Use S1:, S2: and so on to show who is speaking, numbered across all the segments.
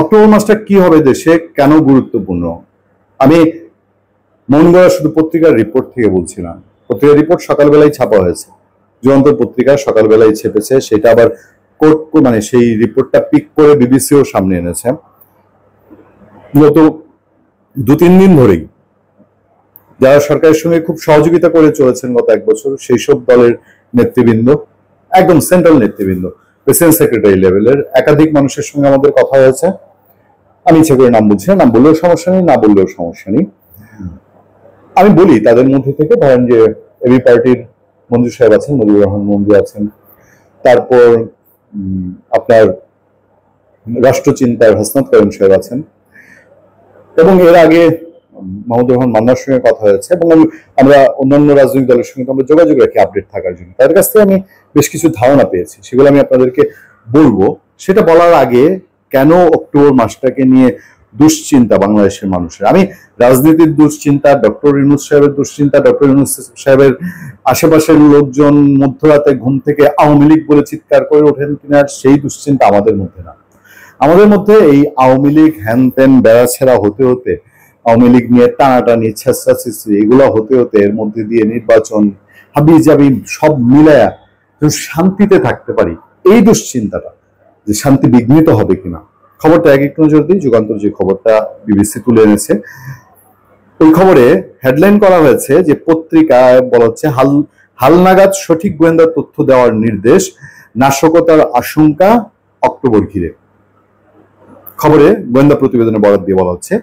S1: October মাসটা কি হবে দেশে, কেন গুরুত্বপূর্ণ? আমি মন গড়া শুধু পত্রিকার রিপোর্ট থেকে বলছিলাম। পত্রিকার রিপোর্ট সকালবেলায় ছাপা হয়েছে, যুগান্ত পত্রিকা সকালবেলায় ছেপেছে, সেটা আবার কোর্ট মানে সেই রিপোর্টটা পিক করে বিবিসিও সামনে এনেছে। গত 2-3 দিন ধরেই যারা সরকারের সঙ্গে খুব সহযোগিতা করে চলেছেন গত 1 বছর, সেই সব দলের নেতৃবৃন্দ, একদম সেন্ট্রাল নেতৃবৃন্দ, প্রেসিডেন্ট সেক্রেটারি লেভেলের একাধিক মানুষের সঙ্গে আমাদের কথা হয়েছে। আমি ইচ্ছে করে নাম বলছি না, নাম বললেও সমস্যা নেই, না বললেও সমস্যা নেই। আমি বলি তাদের মধ্যে থেকে ধরেন যে এবি পার্টির মঞ্জু সাহেব আছেন, মজিবুর রহমান মঞ্জু আছেন, তারপর আপনার রাষ্ট্রচিন্তার হাসনাত করিম সাহেব আছেন, এবং এর আগে মাহমুদুর রহমান মান্নার সঙ্গে কথা হয়েছে, এবং আমরা অন্যান্য রাজনৈতিক দলের সঙ্গে আমরা যোগাযোগ রাখি আপডেট থাকার জন্য। তাদের কাছ থেকে আমি বেশ কিছু ধারণা পেয়েছি, সেগুলো আমি আপনাদেরকে বলবো। সেটা বলার আগে কেন অক্টোবর মাসটাকে নিয়ে দুশ্চিন্তা বাংলাদেশের মানুষের, আমি রাজনীতির দুশ্চিন্তা, ডক্টর ইউনূস সাহেবের দুশ্চিন্তা, ডক্টর ইউনূস সাহেবের আশেপাশের লোকজন মধ্যরাতে ঘুম থেকে আওয়ামী লীগ বলে চিৎকার করে ওঠেন কিনা, সেই দুশ্চিন্তা আমাদের মধ্যে না। আমাদের মধ্যে এই আওয়ামী লীগ হ্যান ত্যান বেড়াছেড়া হতে হতে, আওয়ামী লীগ নিয়ে টানাটানি ছেঁচড়াছেঁচড়ি এগুলো হতে হতে, এর মধ্যে দিয়ে নির্বাচন হাবি জাবি সব মিলায়া শান্তিতে থাকতে পারি, এই দুশ্চিন্তাটা, যে শান্তি বিঘ্নিত হবে কিনা। খবরটা এক নজর দিই, যুগান্তর যে খবরটা বিবিসি তুলে এনেছে, ওই খবরে হেডলাইন করা হয়েছে যে পত্রিকায় বলা হচ্ছে হালনাগাদ সঠিক গোয়েন্দা তথ্য দেওয়ার নির্দেশ, নাশকতার আশঙ্কা অক্টোবর ঘিরে। খবরে গোয়েন্দা প্রতিবেদনে বরাত দিয়ে বলা হচ্ছে,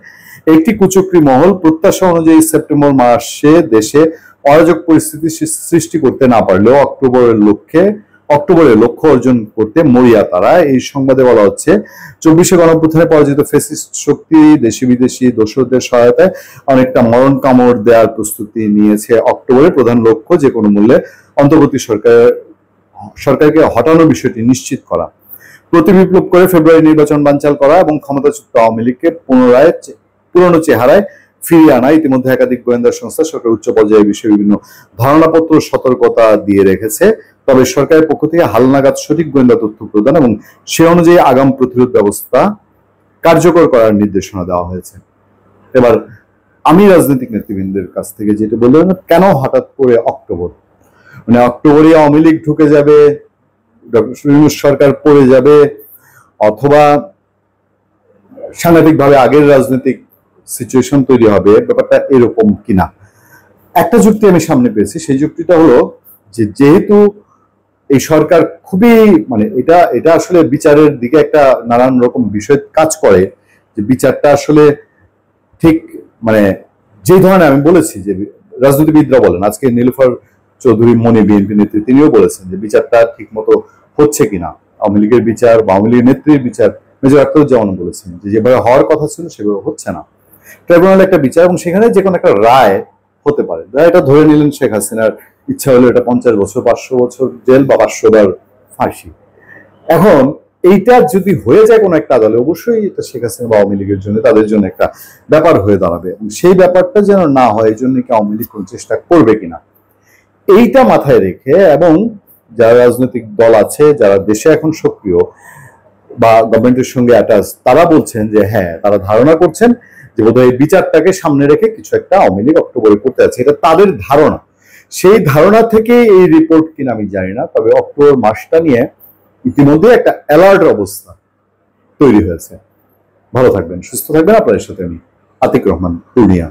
S1: একটি কুচক্রী মহল প্রত্যাশা অনুযায়ী সেপ্টেম্বর মাসে দেশে অরাজক পরিস্থিতি সৃষ্টি করতে না পারলেও অক্টোবরে লক্ষ্য অর্জন করতে মরিয়া তারা। এই সংবাদে বলা হচ্ছে, 24শে গণঅভ্যুত্থানে পরাজিত ফ্যাসিস্ট শক্তি দেশি বিদেশি দোসরদের সহায়তায় অনেকটা মরণ কামড় দেওয়ার প্রস্তুতি নিয়েছে অক্টোবরে। প্রধান লক্ষ্য যে কোনো মূল্যে অন্তর্বর্তী সরকারকে হটানোর বিষয়টি নিশ্চিত করা, প্রতিবিপ্লব করে ফেব্রুয়ারি নির্বাচন বানচাল করা এবং ক্ষমতাচ্যুত আওয়ামী লীগকে পুরনো চেহারায় ফিরিয়ে আনা। ইতিমধ্যে একাধিক গোয়েন্দা সংস্থা সরকার উচ্চ পর্যায়ে বিষয়ে বিভিন্ন ধারণাপত্র সতর্কতা দিয়ে রেখেছে। তবে সরকারের পক্ষ থেকে হালনাগাদ সঠিক গোয়েন্দা তথ্য প্রদান এবং সে অনুযায়ী আগাম প্রতিরোধ ব্যবস্থা কার্যকর করার নির্দেশনা দেওয়া হয়েছে। এবার আমি রাজনৈতিক নেতৃবৃন্দের কাছ থেকে যেটা বললাম, কেন হঠাৎ করে অক্টোবর, মানে অক্টোবরে আওয়ামী লীগ ঢুকে যাবে, সরকার পড়ে যাবে, অথবা সাংঘাতিকভাবে আগের রাজনৈতিক সিচুয়েশন তৈরি হবে, ব্যাপারটা এরকম কিনা। একটা যুক্তি আমি সামনে পেয়েছি, সেই যুক্তিটা হলো যে যেহেতু এই সরকার খুবই মানে এটা আসলে বিচারের দিকে একটা নানান রকম বিষয় কাজ করে, যে বিচারটা আসলে ঠিক মানে যে ধরনের, আমি বলেছি যে রাজনীতিবিদরা বলেন, আজকে নীলুফার চৌধুরী মনি বিএনপি নেত্রী তিনিও বলেছেন যে বিচারটা ঠিক মতো হচ্ছে কিনা, আওয়ামী লীগের বিচার বা আওয়ামী লীগের নেত্রীর বিচার মেজর আখতারুজ্জামান বলেছেন যে যেভাবে হওয়ার কথা ছিল সেভাবে হচ্ছে না। ট্রাইব্যুনাল একটা বিচার এবং সেখানে যে কোনো একটা রায় হতে পারে। এটা ধরে নিলেন শেখ হাসিনার ইচ্ছা হলো এটা 50 বছর, 500 বছর জেল বা 500 বার ফাঁসি। এখন এইটা যদি হয়ে যায় কোনো একটা আদালতে, অবশ্যই এটা শেখ হাসিনা বা আওয়ামী লীগের জন্য, তাদের জন্য একটা ব্যাপার হয়ে দাঁড়াবে। সেই ব্যাপারটা যেন না হয়, এই জন্য কি আওয়ামী লীগ কোন চেষ্টা করবে কিনা, এইটা মাথায় রেখে, এবং যারা রাজনৈতিক দল আছে যারা দেশে এখন সক্রিয় বা গভর্নমেন্টের সঙ্গে অ্যাটাচ, তারা বলছেন যে হ্যাঁ, তারা ধারণা করছেন যে বোধহয় বিচারটাকে সামনে রেখে কিছু একটা আওয়ামী লীগ অক্টোবরে করতে যাচ্ছে, এটা তাদের ধারণা। সেই ধারণা থেকে এই রিপোর্ট কিনা আমি জানি না, তবে অক্টোবর মাসটা নিয়ে ইতিমধ্যে একটা অ্যালার্ট অবস্থা তৈরি হয়েছে। ভালো থাকবেন, সুস্থ থাকবেন। আপনাদের সাথে আমি আতিক রহমান, পূর্ণিয়া।